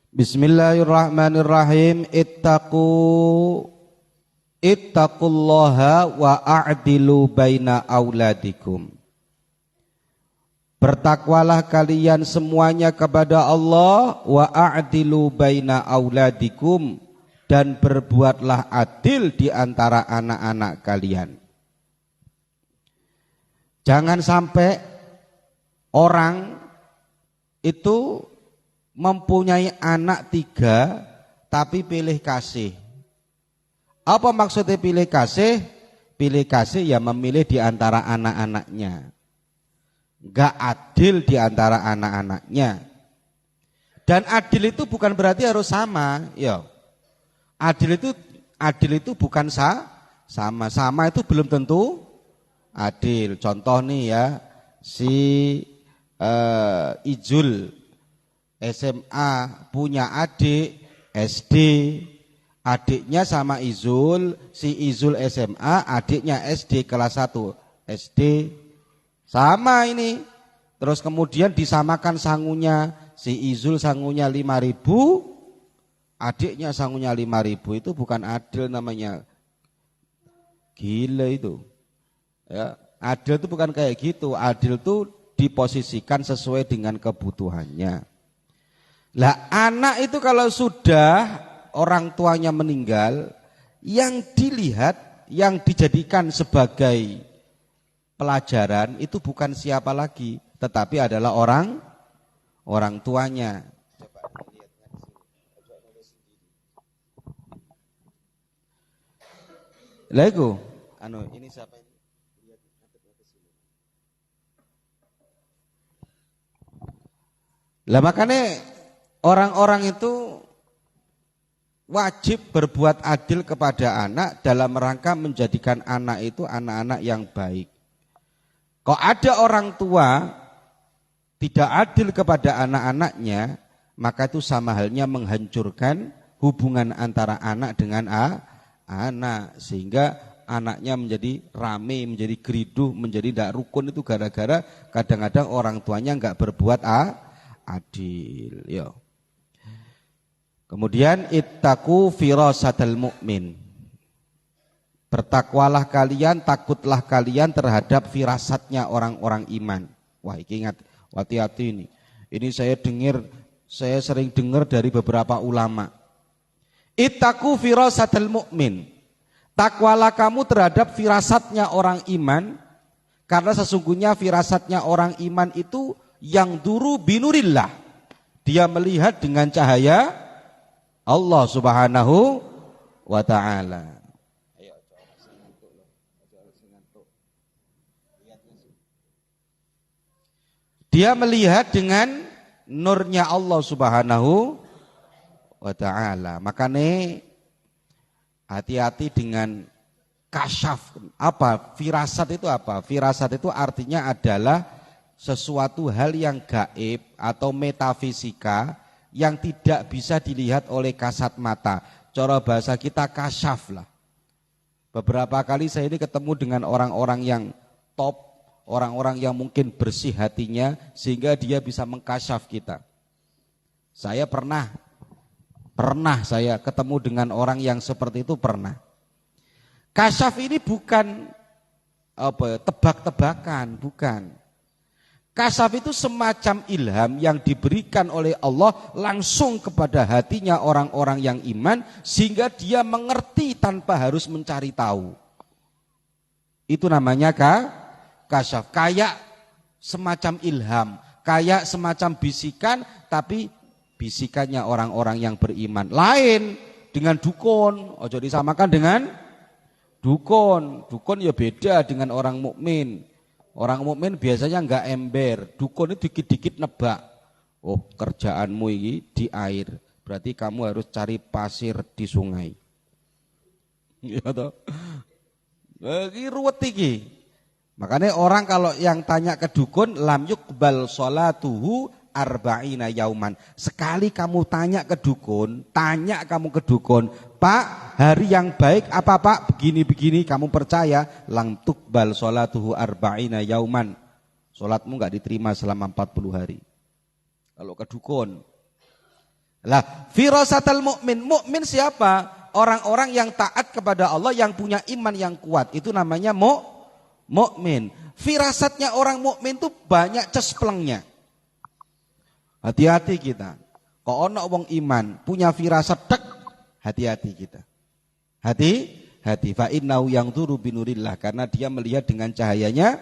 Bismillahirrahmanirrahim. Ittaqullaha wa a'dilu baina auladikum. Bertakwalah kalian semuanya kepada Allah, wa a'dilu baina auladikum, dan berbuatlah adil di antara anak-anak kalian. Jangan sampai orang itu mempunyai anak 3 tapi pilih kasih. Apa maksudnya pilih kasih? Pilih kasih ya memilih di antara anak-anaknya. Enggak adil di antara anak-anaknya. Dan adil itu bukan berarti harus sama, ya. Adil itu bukan sama. Sama itu belum tentu adil. Contoh nih ya, si Ijul SMA punya adik SD, adiknya sama Izul, si Izul SMA, adiknya SD kelas 1 SD, sama ini. Terus kemudian disamakan sangunya, si Izul sangunya 5.000, adiknya sangunya 5.000, itu bukan adil namanya. Gila itu. Ya, adil itu bukan kayak gitu, adil itu diposisikan sesuai dengan kebutuhannya. Lah anak itu kalau sudah orang tuanya meninggal, yang dilihat, yang dijadikan sebagai pelajaran itu bukan siapa lagi, tetapi adalah orang tuanya. Lah itu, ini siapa ini? Lah makanya orang-orang itu wajib berbuat adil kepada anak dalam rangka menjadikan anak itu anak-anak yang baik. Kalau ada orang tua tidak adil kepada anak-anaknya, maka itu sama halnya menghancurkan hubungan antara anak dengan anak, sehingga anaknya menjadi rame, menjadi geriduh, menjadi tidak rukun. Itu gara-gara kadang-kadang orang tuanya enggak berbuat adil. Yo. Kemudian ittaqu firasatal mu'min. Bertakwalah kalian, takutlah kalian terhadap firasatnya orang-orang iman. Wah, ingat, hati-hati ini. Ini saya sering dengar dari beberapa ulama. Ittaqu firasatal mu'min. Takwalah kamu terhadap firasatnya orang iman, karena sesungguhnya firasatnya orang iman itu yang duru binurillah. Dia melihat dengan cahaya Allah Subhanahu wa ta'ala. Dia melihat dengan nurnya Allah Subhanahu wa ta'ala. Makanya hati-hati dengan kasyaf. Apa? Firasat itu apa? Firasat itu artinya adalah sesuatu hal yang gaib atau metafisika yang tidak bisa dilihat oleh kasat mata. Cara bahasa kita kasyaf lah. Beberapa kali saya ini ketemu dengan orang-orang yang top, orang-orang yang mungkin bersih hatinya sehingga dia bisa mengkasyaf kita. Saya pernah saya ketemu dengan orang yang seperti itu pernah. Kasyaf ini bukan tebak-tebakan, bukan. Kasyaf itu semacam ilham yang diberikan oleh Allah langsung kepada hatinya orang-orang yang iman sehingga dia mengerti tanpa harus mencari tahu. Itu namanya kasyaf, kayak semacam ilham, kayak semacam bisikan, tapi bisikannya orang-orang yang beriman. Lain dengan dukun, ojo disamakan dengan dukun. Dukun ya beda dengan orang mukmin. Orang mukmin biasanya enggak ember, dukun itu dikit-dikit nebak. Oh, kerjaanmu ini di air, berarti kamu harus cari pasir di sungai. Ya toh. Iki ruwet iki. Makanya orang kalau yang tanya ke dukun, lam yuqbal sholatuhu arba'ina yauman. Sekali kamu tanya ke dukun, Pak, hari yang baik apa Pak? Begini-begini, kamu percaya? Lam tuqbal sholatuhu arba'ina yauman. Sholatmu enggak diterima selama 40 hari. Kalau ke dukun. Lah, firasatul mukmin. Mukmin siapa? Orang-orang yang taat kepada Allah, yang punya iman yang kuat. Itu namanya mukmin. Firasatnya orang mukmin itu banyak cesplengnya. Hati-hati kita. Kok ono wong iman punya firasat tek, hati-hati kita. Hati-hati. Fa innahu yanzuru binurillah, karena dia melihat dengan cahayanya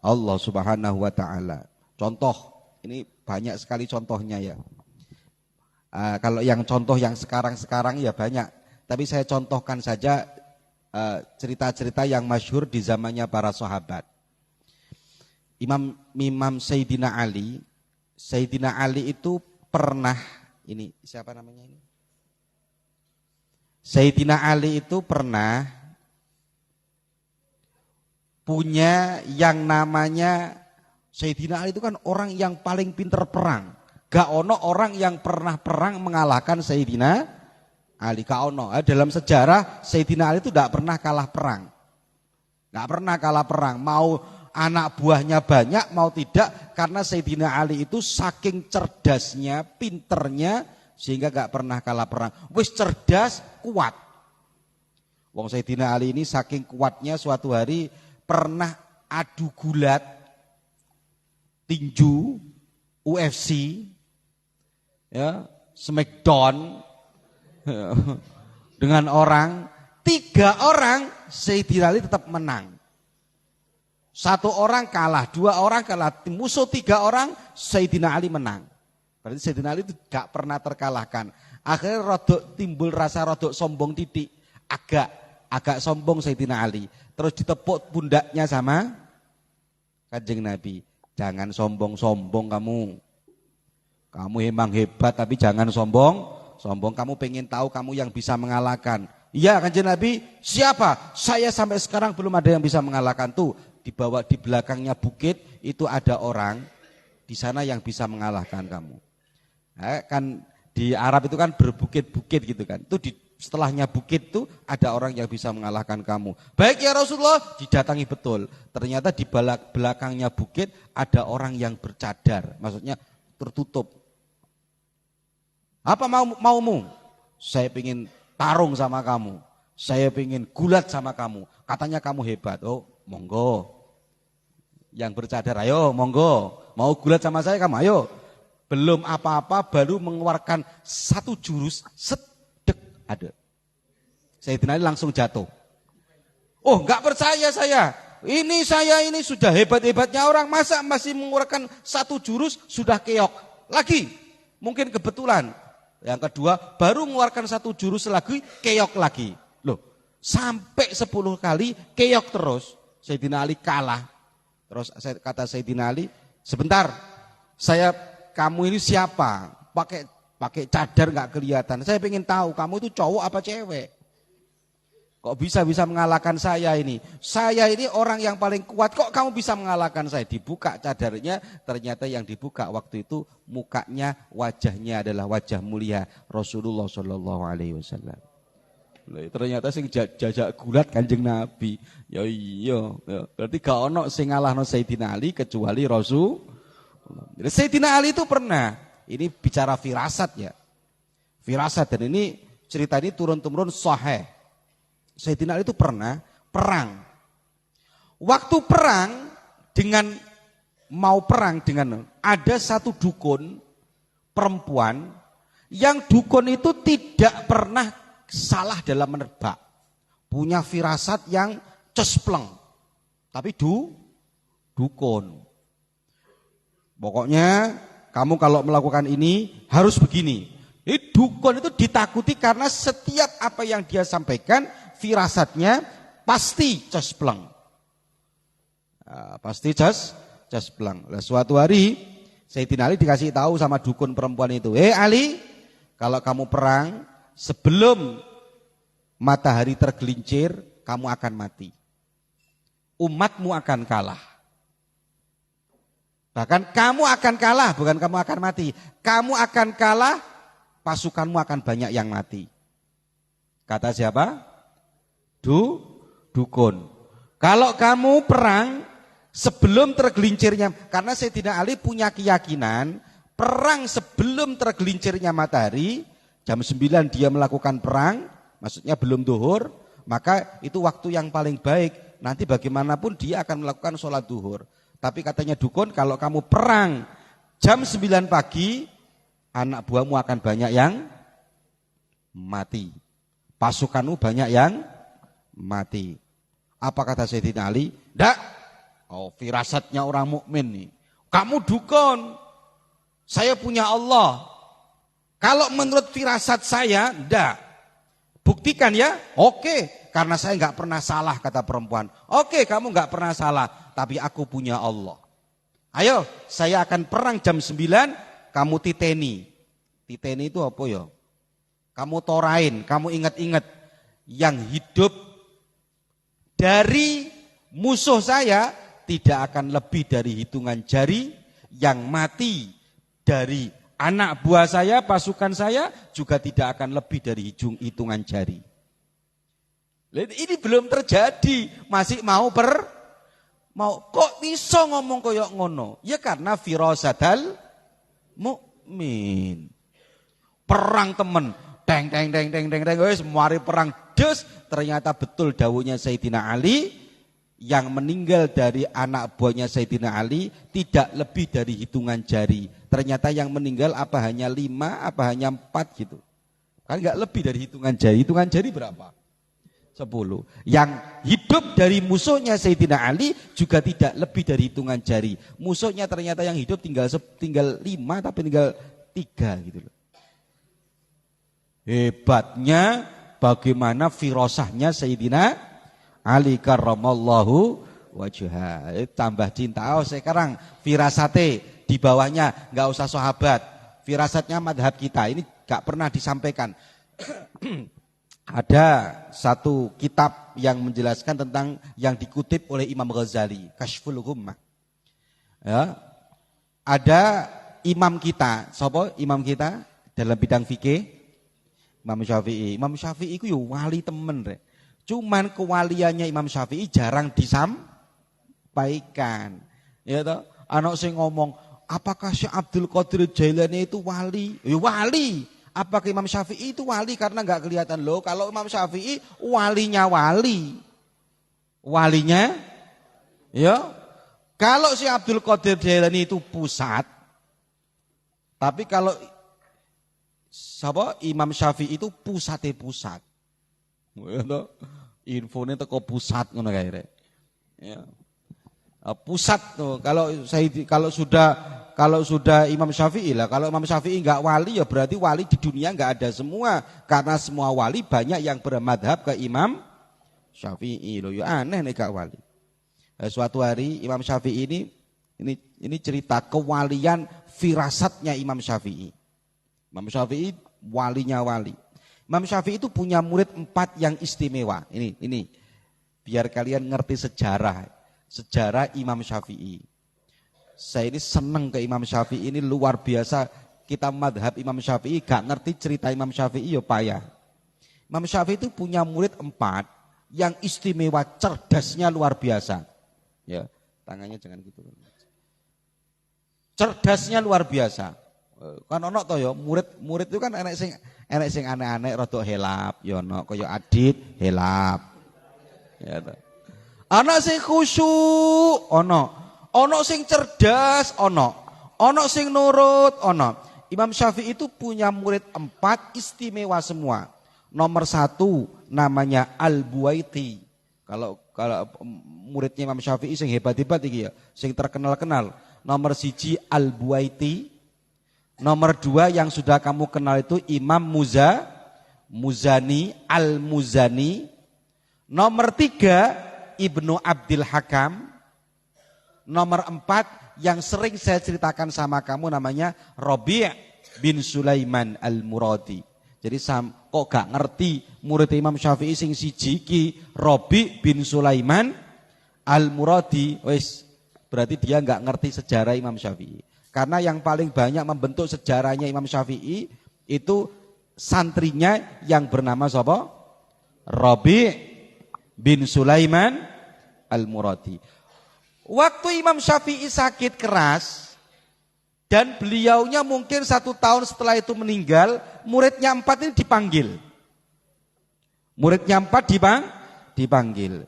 Allah Subhanahu wa taala. Contoh, ini banyak sekali contohnya ya. Kalau yang contoh yang sekarang-sekarang ya banyak, tapi saya contohkan saja cerita-cerita yang masyhur di zamannya para sahabat. Imam Sayyidina Ali itu pernah, ini siapa namanya ini? Sayyidina Ali itu pernah punya yang namanya, Sayyidina Ali itu kan orang yang paling pinter perang. Gak ono orang yang pernah perang mengalahkan Sayyidina Ali. Gak ono. Dalam sejarah Sayyidina Ali itu gak pernah kalah perang. Gak pernah kalah perang. Mau anak buahnya banyak, mau tidak. Karena Sayyidina Ali itu saking cerdasnya, pinternya, sehingga gak pernah kalah perang. Wis cerdas, kuat. Wong Sayyidina Ali ini saking kuatnya, suatu hari pernah adu gulat, tinju, UFC, ya, Smackdown dengan orang, 3 orang Sayyidina Ali tetap menang. 1 orang kalah, 2 orang kalah, musuh 3 orang Sayyidina Ali menang. Berarti Sayyidina Ali itu gak pernah terkalahkan. Akhirnya timbul rasa rodok sombong titik, agak sombong Sayyidina Ali. Terus ditepuk pundaknya sama Kanjeng Nabi. Jangan sombong-sombong kamu. Kamu emang hebat tapi jangan sombong. Kamu pengen tahu kamu yang bisa mengalahkan. Iya Kanjeng Nabi, siapa? Saya sampai sekarang belum ada yang bisa mengalahkan. Tuh, dibawa di belakangnya bukit, itu ada orang di sana yang bisa mengalahkan kamu. Kan di Arab itu kan berbukit-bukit gitu kan. Itu di setelahnya bukit tuh ada orang yang bisa mengalahkan kamu. Baik ya Rasulullah, didatangi betul. Ternyata di belakangnya bukit ada orang yang bercadar, maksudnya tertutup. Apa maumu? Saya ingin tarung sama kamu. Saya ingin gulat sama kamu. Katanya kamu hebat. Oh, monggo. Yang bercadar, ayo monggo. Mau gulat sama saya kamu, ayo. Belum apa-apa baru mengeluarkan 1 jurus, sedek ada. Sayyidina Ali langsung jatuh. Oh, enggak percaya saya. Saya ini sudah hebat-hebatnya orang, masa masih mengeluarkan 1 jurus sudah keok. Lagi, mungkin kebetulan. Yang kedua, baru mengeluarkan 1 jurus lagi, keok lagi. Loh, sampai 10 kali keok terus. Sayyidina Ali kalah. Terus kata Sayyidina Ali, sebentar, kamu ini siapa? Pakai cadar nggak kelihatan. Saya pengen tahu kamu itu cowok apa cewek? Kok bisa mengalahkan saya ini? Saya ini orang yang paling kuat. Kok kamu bisa mengalahkan saya? Dibuka cadarnya, ternyata yang dibuka waktu itu mukanya, wajahnya adalah wajah mulia Rasulullah Shallallahu Alaihi Wasallam. Ternyata sing jajak gulat Kanjeng Nabi. Ya iya. Berarti gak ono sing ngalahno Sayyidina Ali kecuali Rasul. Sayyidina Ali itu pernah. Ini bicara firasat ya. Firasat, dan ini cerita ini turun-temurun sahih. Sayyidina Ali itu pernah perang. Waktu perang mau perang dengan ada 1 dukun perempuan yang dukun itu tidak pernah salah dalam menerbak. Punya firasat yang cespleng. Tapi dukun. Pokoknya kamu kalau melakukan ini harus begini. Dukun itu ditakuti karena setiap apa yang dia sampaikan firasatnya pasti cespleng. Pasti cespleng. Nah, suatu hari Sayyidina Ali dikasih tahu sama dukun perempuan itu, Ali, kalau kamu perang sebelum matahari tergelincir kamu akan mati. Umatmu akan kalah. Bahkan kamu akan kalah, bukan kamu akan mati. Kamu akan kalah, pasukanmu akan banyak yang mati. Kata siapa? Dukun. Kalau kamu perang sebelum tergelincirnya, karena Sayyidina Ali punya keyakinan perang sebelum tergelincirnya matahari, jam 9 dia melakukan perang, maksudnya belum duhur, maka itu waktu yang paling baik. Nanti bagaimanapun dia akan melakukan sholat duhur. Tapi katanya dukun, kalau kamu perang jam 9 pagi, anak buahmu akan banyak yang mati. Pasukanmu banyak yang mati. Apa kata Sayyidina Ali? Ndak. Oh, firasatnya orang mukmin nih. Kamu dukun. Saya punya Allah. Kalau menurut firasat saya, ndak. Buktikan ya. Oke, karena saya enggak pernah salah, kata perempuan. Oke, kamu enggak pernah salah, tapi aku punya Allah. Ayo, saya akan perang jam 9, kamu titeni. Titeni itu apa ya? Kamu torain, kamu ingat-ingat. Yang hidup dari musuh saya tidak akan lebih dari hitungan jari. Yang mati dari anak buah saya, pasukan saya juga tidak akan lebih dari hitungan jari. Ini belum terjadi, masih mau kok iso ngomong koyok ngono? Ya karena firasatal mukmin. Perang temen, deng wis mari perang des, ternyata betul dawuhnya Sayyidina Ali, yang meninggal dari anak buahnya Sayyidina Ali tidak lebih dari hitungan jari. Ternyata yang meninggal apa hanya 5, apa hanya 4 gitu. Kan enggak lebih dari hitungan jari. Hitungan jari berapa? 10. Yang hidup dari musuhnya Sayyidina Ali juga tidak lebih dari hitungan jari. Musuhnya ternyata yang hidup tinggal 5 tapi tinggal 3 gitu loh. Hebatnya bagaimana firasahnya Sayyidina Ali karramallahu wajhah. Tambah cinta. Oh, sekarang firasate di bawahnya enggak usah sahabat. Firasatnya madhab kita ini enggak pernah disampaikan. Ada satu kitab yang menjelaskan tentang yang dikutip oleh Imam Ghazali, Kashful Ghummah. Ya. Ada imam kita, siapa imam kita dalam bidang fikih? Imam Syafi'i. Imam Syafi'i itu ya wali temen rek. Cuman kewaliannya Imam Syafi'i jarang disampaikan. Ya toh, anak sing ngomong, apakah Syekh Abdul Qadir Jailani itu wali? Ya wali. Apakah Imam Syafi'i itu wali? Karena enggak kelihatan loh. Kalau Imam Syafi'i walinya wali. Walinya ya. Kalau si Abdul Qadir Jailani itu pusat. Tapi kalau Imam Syafi'i itu pusate pusat. Infonya teko pusat ngono kae rek. Ya. Pusat tuh. Kalau sudah Imam Syafi'i lah, kalau Imam Syafi'i enggak wali ya berarti wali di dunia enggak ada semua, karena semua wali banyak yang bermadhab ke Imam Syafi'i loh, ya aneh nih gak wali. Suatu hari Imam Syafi'i ini cerita kewalian firasatnya Imam Syafi'i. Imam Syafi'i walinya wali. Imam Syafi'i itu punya murid 4 yang istimewa. Ini biar kalian ngerti sejarah Imam Syafi'i. Saya ini seneng ke Imam Syafi'i ini luar biasa. Kita madhab Imam Syafi'i gak ngerti cerita Imam Syafi'i ya payah. Imam Syafi'i itu punya murid 4 yang istimewa, cerdasnya luar biasa. Ya, tangannya jangan gitu. Cerdasnya luar biasa. Kan ono to ya, murid itu kan enek sing aneh-aneh rada helap, ya ono kaya Adit helap. Ya to. Ana sing khusyuk, ono sing cerdas, ono sing nurut, ono. Imam Syafi'i itu punya murid 4 istimewa semua. Nomor 1 namanya Al-Buwaiti. Kalau muridnya Imam Syafi'i sing hebat-hebat iki ya, sing terkenal-kenal. Nomor 1 Al-Buwaiti. Nomor 2 yang sudah kamu kenal itu Imam Muzani, Al-Muzani. Nomor 3 Ibnu Abdil Hakam. Nomor 4 yang sering saya ceritakan sama kamu namanya Rabi' bin Sulaiman Al-Muradi. Jadi kok gak ngerti murid Imam Syafi'i sing siji ki Rabi' bin Sulaiman Al-Muradi, wis berarti dia gak ngerti sejarah Imam Syafi'i. Karena yang paling banyak membentuk sejarahnya Imam Syafi'i itu santrinya yang bernama siapa? Rabi' bin Sulaiman Al-Muradi. Waktu Imam Syafi'i sakit keras, Dan beliaunya mungkin 1 tahun setelah itu meninggal, muridnya 4 ini dipanggil. Muridnya 4 dipanggil.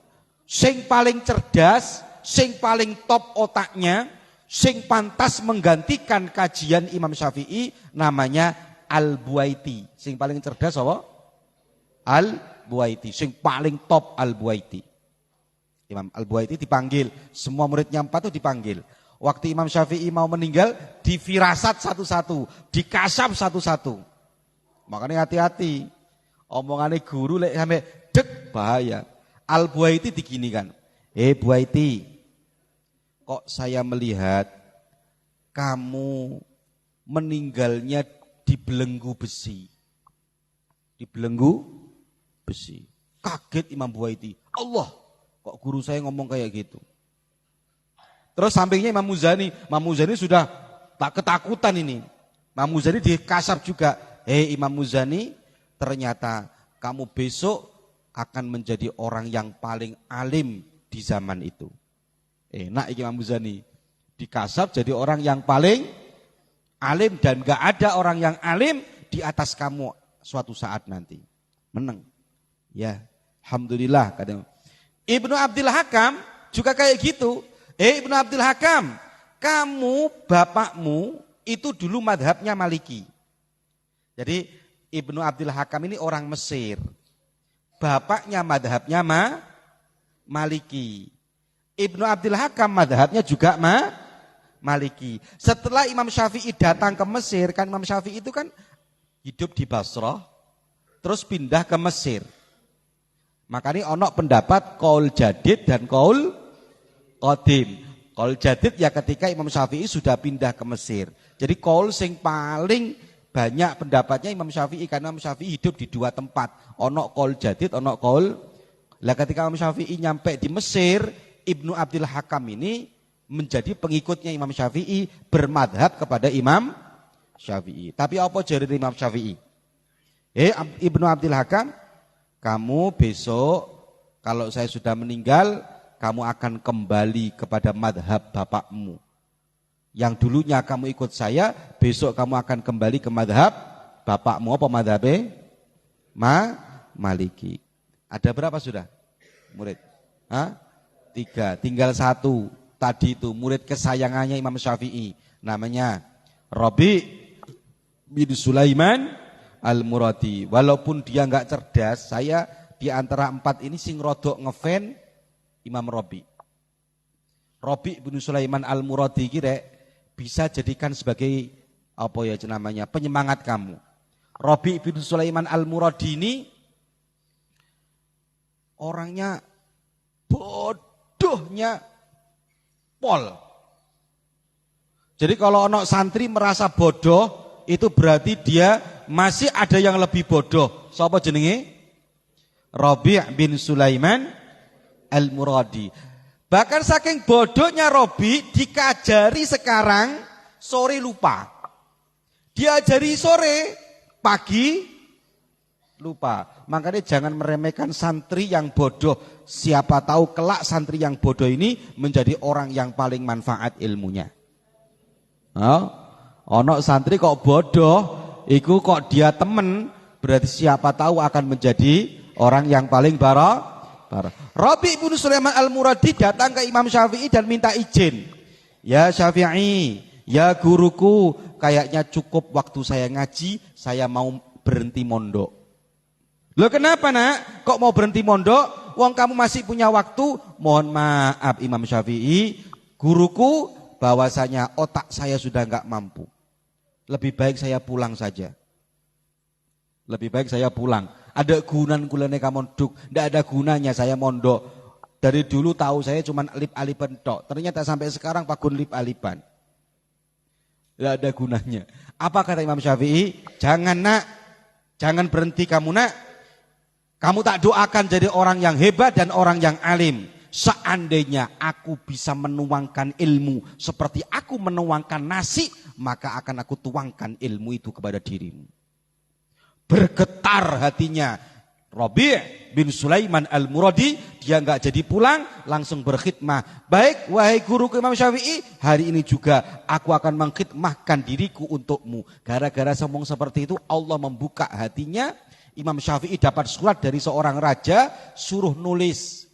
Sing paling cerdas, sing paling top otaknya, sing pantas menggantikan kajian Imam Syafi'i namanya Al-Buaiti. Sing paling cerdas apa? Al-Buaiti. Sing paling top Al-Buaiti. Imam Al-Buaiti dipanggil. Semua muridnya 4 itu dipanggil. Waktu Imam Syafi'i mau meninggal, difirasat satu-satu, dikasap satu-satu. Makanya hati-hati. Omongannya guru lek sampai dek bahaya. Al-Buaiti diginikan. Buaiti, kok saya melihat kamu meninggalnya dibelenggu besi. Dibelenggu besi. Kaget Imam Buaiti. Allah, kok guru saya ngomong kayak gitu. Terus sampingnya Imam Muzani. Imam Muzani sudah tak ketakutan ini. Imam Muzani dikasap juga. Imam Muzani, ternyata kamu besok akan menjadi orang yang paling alim di zaman itu. Enak Imam Muzani. Dikasap jadi orang yang paling alim dan gak ada orang yang alim di atas kamu suatu saat nanti. Menang. Ya, alhamdulillah. Ibnu Abdul Hakam juga kayak gitu. Ibnu Abdul Hakam, kamu bapakmu itu dulu madhabnya Maliki. Jadi Ibnu Abdul Hakam ini orang Mesir. Bapaknya madhabnya Maliki. Ibnu Abdul Hakam madhabnya juga Maliki. Setelah Imam Syafi'i datang ke Mesir, kan Imam Syafi'i itu kan hidup di Basrah, terus pindah ke Mesir. Makanya ono pendapat qaul jadid dan qaul qadim. Qaul jadid ya ketika Imam Syafi'i sudah pindah ke Mesir. Jadi qaul sing paling banyak pendapatnya Imam Syafi'i karena Imam Syafi'i hidup di 2 tempat. Ono qaul jadid, ono qaul. Lah ketika Imam Syafi'i nyampe di Mesir, Ibnu Abdul Hakam ini menjadi pengikutnya Imam Syafi'i, bermadhab kepada Imam Syafi'i. Tapi apa jari Imam Syafi'i? Ibnu Abdul Hakam, kamu besok kalau saya sudah meninggal, kamu akan kembali kepada madhab bapakmu. Yang dulunya kamu ikut saya, besok kamu akan kembali ke madhab bapakmu. Apa madhabnya? Maliki. Ada berapa sudah murid? 3, tinggal 1. Tadi itu murid kesayangannya Imam Syafi'i. Namanya Rabi' bin Sulaiman Al-Muradi. Walaupun dia enggak cerdas, saya di antara 4 ini sing rodok ngefan Imam Rabi'. Rabi' bin Sulaiman Al-Muradi kira bisa jadikan sebagai apa ya namanya penyemangat kamu. Rabi' bin Sulaiman Al-Muradi ini orangnya bodohnya pol. Jadi kalau ono santri merasa bodoh, itu berarti dia masih ada yang lebih bodoh. Siapa jenenge? Rabi' bin Sulaiman Al-Muradi. Bahkan saking bodohnya Rabi, dikajari sekarang sore lupa. Diajari sore, pagi lupa. Makanya jangan meremehkan santri yang bodoh. Siapa tahu kelak santri yang bodoh ini menjadi orang yang paling manfaat ilmunya. Ono santri kok bodoh, iku kok dia temen, berarti siapa tahu akan menjadi orang yang paling barokah. Rabi' bin Sulaiman Al-Muradi datang ke Imam Syafi'i dan minta izin. Ya Syafi'i, ya guruku, kayaknya cukup waktu saya ngaji, saya mau berhenti mondok. Loh kenapa nak? Kok mau berhenti mondok? Wong kamu masih punya waktu. Mohon maaf Imam Syafi'i, guruku, bahwasanya otak saya sudah enggak mampu. Lebih baik saya pulang saja. Lebih baik saya pulang. Ada gunaan kulene ka mondok, ndak ada gunanya saya mondok. Dari dulu tahu saya cuma lip-alipan tok. Ternyata sampai sekarang pagun lip-alipan. Ndak ada gunanya. Apa kata Imam Syafi'i? Jangan nak, jangan berhenti kamu nak. Kamu tak doakan jadi orang yang hebat dan orang yang alim. Seandainya aku bisa menuangkan ilmu seperti aku menuangkan nasi, maka akan aku tuangkan ilmu itu kepada dirimu. Bergetar hatinya Rabi' bin Sulaiman Al-Muradi, dia enggak jadi pulang, langsung berkhidmah. Baik, wahai guruku Imam Syafi'i, hari ini juga aku akan mengkhidmahkan diriku untukmu. Gara-gara sombong seperti itu, Allah membuka hatinya. Imam Syafi'i dapat surat dari seorang raja, suruh nulis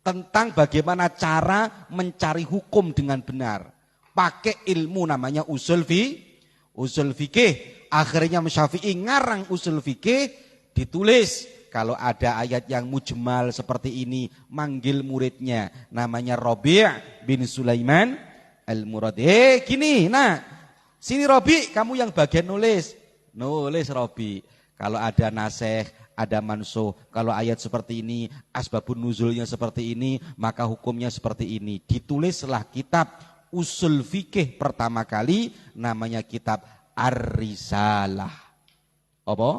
tentang bagaimana cara mencari hukum dengan benar. Pakai ilmu namanya usul fikih. Akhirnya Imam Syafi'i ngarang usul fikih, ditulis. Kalau ada ayat yang mujmal seperti ini, manggil muridnya namanya Rabi' bin Sulaiman Al-Muradi. Gini, nah sini Rabi', kamu yang bagian nulis Rabi'. Kalau ada nasih, ada mansuh, kalau ayat seperti ini, asbabun nuzulnya seperti ini, maka hukumnya seperti ini. Ditulislah kitab usul fikih pertama kali, namanya kitab Ar-Risalah. Apa?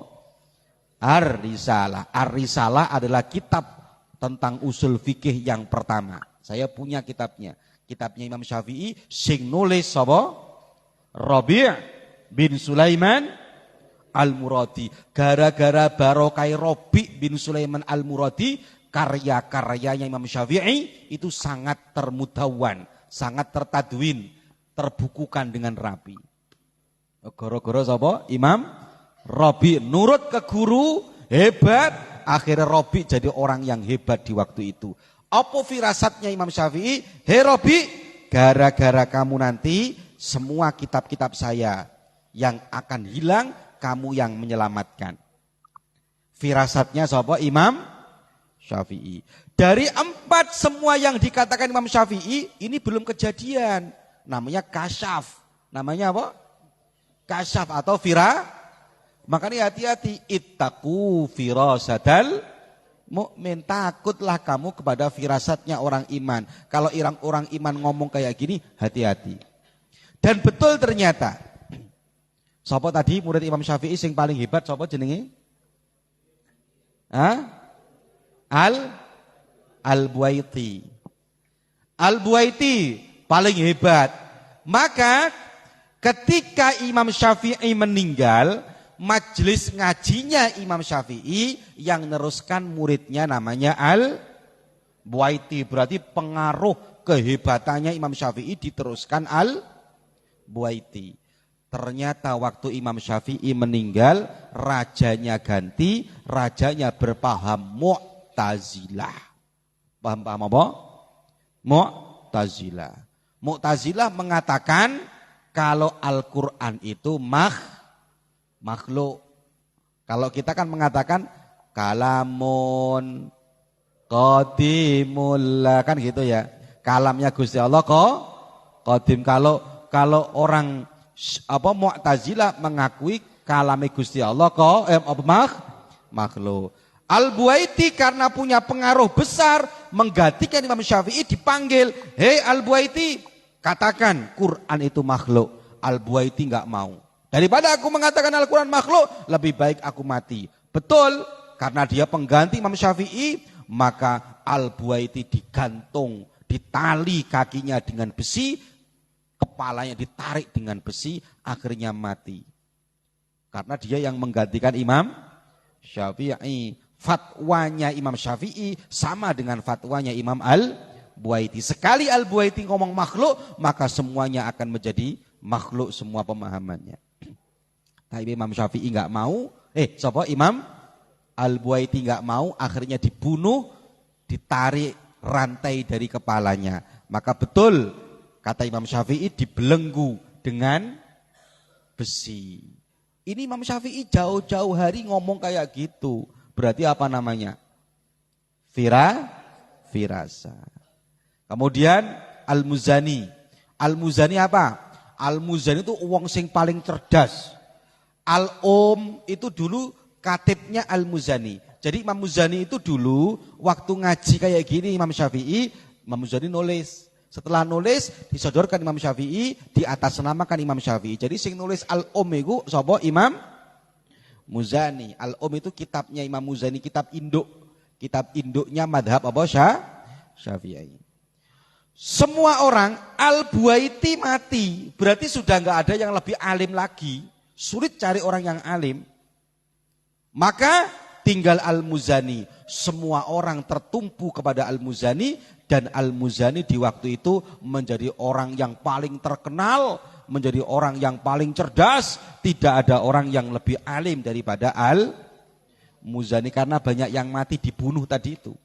Ar-Risalah. Ar-Risalah adalah kitab tentang usul fikih yang pertama. Saya punya kitabnya. Kitabnya Imam Syafi'i, sing nulis sapa? Rabi' bin Sulaiman Al-Muradi. Gara-gara barokai Rabi' bin Sulaiman Al-Muradi, karya-karyanya Imam Syafi'i itu sangat termudawan, sangat tertadwin, terbukukan dengan rapi. Goro-goro sapa? Imam Rabi' nurut ke guru, hebat. Akhirnya Rabi' jadi orang yang hebat di waktu itu. Apa firasatnya Imam Syafi'i? Hei Rabi', gara-gara kamu nanti semua kitab-kitab saya yang akan hilang, kamu yang menyelamatkan. Firasatnya siapa? Imam Syafi'i. Dari 4 semua yang dikatakan Imam Syafi'i, ini belum kejadian. Namanya kasyaf. Namanya apa? Kasyaf atau Makanya hati-hati, ittaqu firasadal mukmin, takutlah kamu kepada firasatnya orang iman. Kalau orang iman ngomong kayak gini, hati-hati. Dan betul ternyata. Sapa tadi murid Imam Syafi'i sing paling hebat sapa jenenge? Al-Buaiti. Al-Buaiti paling hebat. Maka ketika Imam Syafi'i meninggal, majelis ngajinya Imam Syafi'i yang neruskan muridnya namanya Al-Buaiti. Berarti pengaruh kehebatannya Imam Syafi'i diteruskan Al-Buaiti. Ternyata waktu Imam Syafi'i meninggal, rajanya ganti, rajanya berpaham Mu'tazilah. Paham apa? Mu'tazilah. Mu'tazilah mengatakan kalau Al-Quran itu makhluk. Kalau kita kan mengatakan kalamun qadimul, kan gitu ya. Kalamnya Gusti Allah qadim. Kalau orang Mu'tazilah mengakui kalamnya Gusti Allah makhluk. Al-Buaiti karena punya pengaruh besar menggantikan Imam Syafi'i, dipanggil, "Hei Al-Buaiti, katakan Quran itu makhluk." Al-Buaiti enggak mau. Daripada aku mengatakan Al-Quran makhluk, lebih baik aku mati. Betul, karena dia pengganti Imam Syafi'i, maka Al-Buaiti digantung, ditali kakinya dengan besi, kepalanya ditarik dengan besi, akhirnya mati. Karena dia yang menggantikan Imam Syafi'i. Fatwanya Imam Syafi'i sama dengan fatwanya Imam Al-Buaiti. Sekali Al-Buaiti ngomong makhluk, maka semuanya akan menjadi makhluk, semua pemahamannya. Tapi Imam Syafi'i enggak mau, Imam Al-Buaiti enggak mau, akhirnya dibunuh, ditarik rantai dari kepalanya. Maka betul kata Imam Syafi'i, dibelenggu dengan besi. Ini Imam Syafi'i jauh-jauh hari ngomong kayak gitu. Berarti apa namanya? Firasa. Kemudian Al-Muzani. Al-Muzani apa? Al-Muzani itu wong sing paling cerdas. Itu dulu katibnya Al-Muzani. Jadi Imam Muzani itu dulu waktu ngaji kayak gini Imam Syafi'i, Imam Muzani nulis. Setelah nulis disodorkan Imam Syafi'i, di atas namakan Imam Syafi'i. Jadi sing nulis itu sapa? Imam Muzani. Itu kitabnya Imam Muzani, kitab induk. Kitab induknya madhab Syafi'i. Semua orang, Al-Buaiti mati, berarti sudah enggak ada yang lebih alim lagi. Sulit cari orang yang alim. Maka tinggal Al-Muzani. Semua orang tertumpu kepada Al-Muzani, dan Al-Muzani di waktu itu menjadi orang yang paling terkenal, menjadi orang yang paling cerdas. Tidak ada orang yang lebih alim daripada Al-Muzani, karena banyak yang mati dibunuh tadi itu.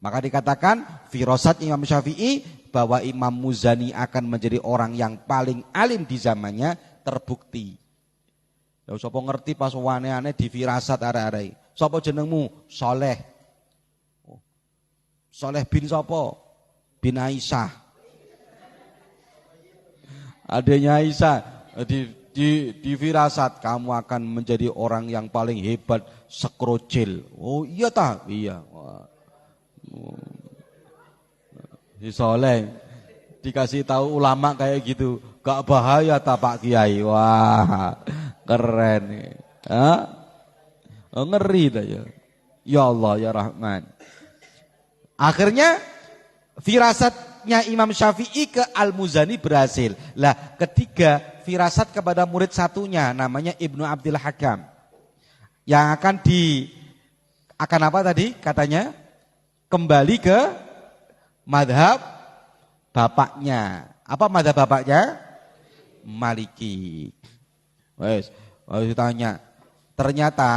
Maka dikatakan firasat Imam Syafi'i bahwa Imam Muzani akan menjadi orang yang paling alim di zamannya terbukti. Ya sapa ngerti pas wane-ane di firasat arek-arek. Sapa jenengmu? Soleh. Soleh bin sapa? Bin Aisyah. Adanya Aisyah di firasat kamu akan menjadi orang yang paling hebat sekrocil. Oh iya tah? Iya. Si Soleh dikasih tahu ulama kayak gitu, gak bahaya tak Pak Kiai? Wah, keren. Ngeri dah ya. Ya Allah ya Rahman. Akhirnya firasatnya Imam Syafi'i ke Al-Muzani berhasil. Lah, ketiga firasat kepada murid satunya namanya Ibnu Abdul Hakam. Yang akan apa tadi katanya? Kembali ke madhab bapaknya. Apa madhab bapaknya? Maliki. Wes, tanya. Ternyata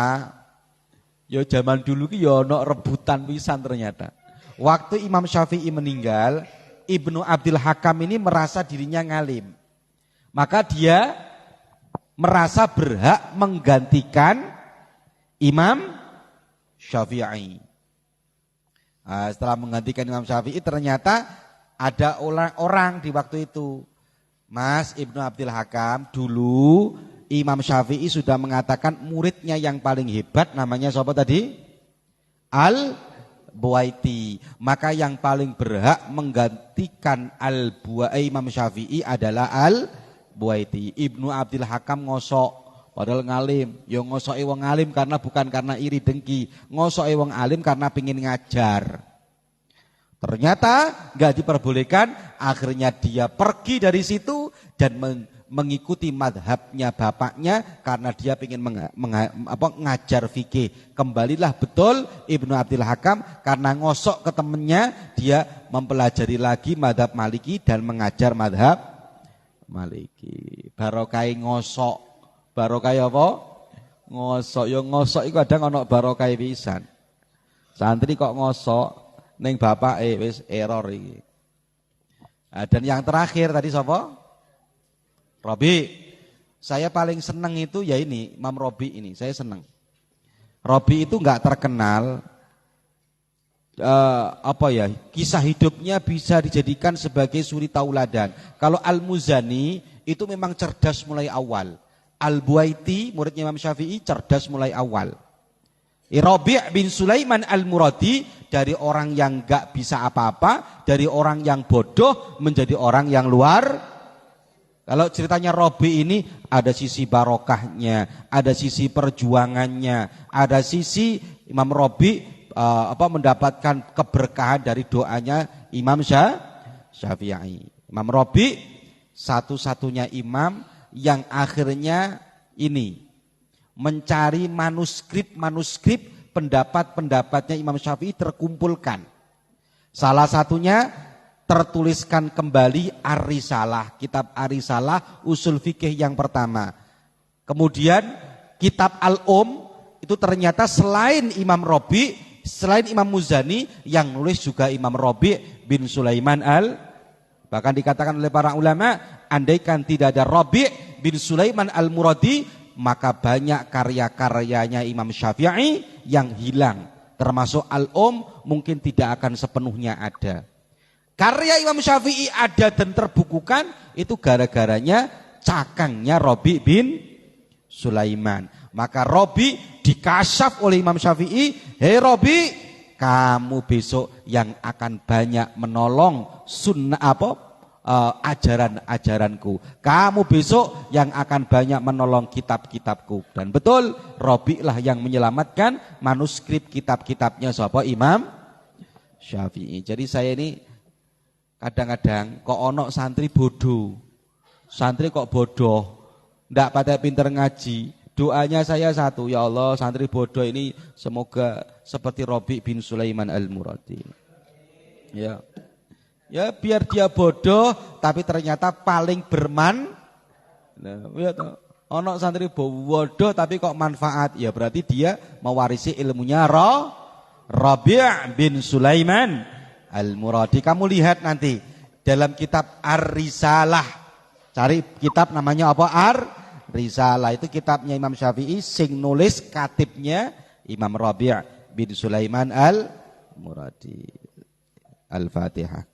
ya zaman dulu ki ya ono rebutan pisan ternyata. Waktu Imam Syafi'i meninggal, Ibnu Abdul Hakam ini merasa dirinya ngalim. Maka dia merasa berhak menggantikan Imam Syafi'i. Nah, setelah menggantikan Imam Syafi'i ternyata ada orang di waktu itu. Mas Ibnu Abdul Hakam, dulu Imam Syafi'i sudah mengatakan muridnya yang paling hebat namanya siapa tadi? Al-Buwaiti. Maka yang paling berhak menggantikan Imam Syafi'i adalah Al-Buwaiti. Ibnu Abdul Hakam ngosok. Padahal ngalim, ya ngosoke wong alim karena bukan karena iri dengki, ngosoke wong alim karena pingin ngajar. Ternyata enggak diperbolehkan, akhirnya dia pergi dari situ dan mengikuti madhabnya bapaknya karena dia pingin ngajar fikih. Kembalilah betul Ibnu Abdul Hakam karena ngosok ke temennya, dia mempelajari lagi madhab Maliki dan mengajar madhab Maliki. Barokai ngosok. Barokah apa? Ngosok. Ya ngosok iku kadang ana barokah pisan. Santri kok ngosok ning bapake wis error iki. Nah, dan yang terakhir tadi siapa? Robi. Saya paling senang itu ya ini Imam Robi ini, saya senang. Robi itu enggak terkenal kisah hidupnya bisa dijadikan sebagai suri tauladan. Kalau Al-Muzani itu memang cerdas mulai awal. Al-Buwaiti muridnya Imam Syafi'i cerdas mulai awal. Rabi' bin Sulaiman Al-Muradi dari orang yang gak bisa apa-apa, dari orang yang bodoh menjadi orang yang luar. Kalau ceritanya Rabi' ini ada sisi barokahnya, ada sisi perjuangannya, ada sisi Imam Rabi' mendapatkan keberkahan dari doanya Imam Syafi'i. Imam Rabi' satu-satunya imam yang akhirnya ini mencari manuskrip pendapat-pendapatnya Imam Syafi'i terkumpulkan. Salah satunya tertuliskan kembali Ar-Risalah, kitab Ar-Risalah usul fikih yang pertama. Kemudian kitab itu ternyata selain Imam Rabi', selain Imam Muzani yang nulis juga Imam Rabi' bin Sulaiman bahkan dikatakan oleh para ulama, andaikan tidak ada Rabi' bin Sulaiman Al-Muradi, maka banyak karya-karyanya Imam Syafi'i yang hilang. Termasuk mungkin tidak akan sepenuhnya ada. Karya Imam Syafi'i ada dan terbukukan, itu gara-garanya cakangnya Rabi' bin Sulaiman. Maka Rabi' dikasyaf oleh Imam Syafi'i, hei Rabi', kamu besok yang akan banyak menolong ajaran-ajaranku. Kamu besok yang akan banyak menolong kitab-kitabku. Dan betul, Rabi' lah yang menyelamatkan manuskrip kitab-kitabnya siapa? Imam Syafi'i. Jadi saya ini kadang-kadang kok ono santri bodoh. Santri kok bodoh, ndak pada pinter ngaji, Doanya saya satu, ya Allah santri bodoh ini semoga seperti Rabi bin Sulaiman al-Muradi. Ya. Ya biar dia bodoh tapi ternyata paling Nah, ya toh. Ono santri bodoh tapi kok manfaat, ya berarti dia mewarisi ilmunya Rabi' bin Sulaiman al-Muradi. Kamu lihat nanti dalam kitab Ar-Risalah. Cari kitab namanya apa? Risalah itu kitabnya Imam Syafi'i, sing nulis katibnya Imam Rabi' bin Sulaiman al-Muradi. Al-Fatihah.